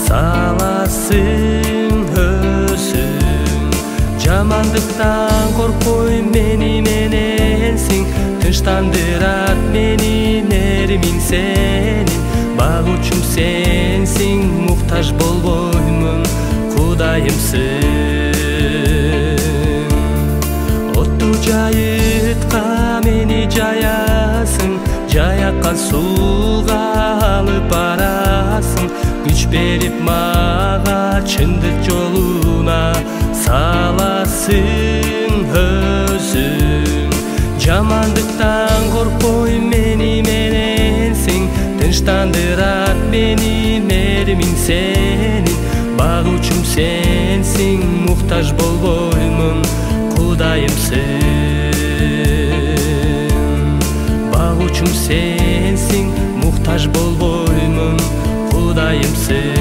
саласың өзүң. Жамандыктан коркпой мени мененсиң, тынчтандырат мени неримиң сенин. Багуучум сенсиң, муктаж болбоймун, Кудайымсың. Отту жайытка мени жаясың, жаяккан сууга алып барасың. Күч берип мага чындык жолуна саласың өзүң. Жамандыктан коркпой мени мененсиң, тынчтандырат мени меримиң сенин. Багуучум сенсиң, муктаж болбоймун, Кудайымсың. Багуучум сенсиң, муктаж болбоймун, Кудайымсың.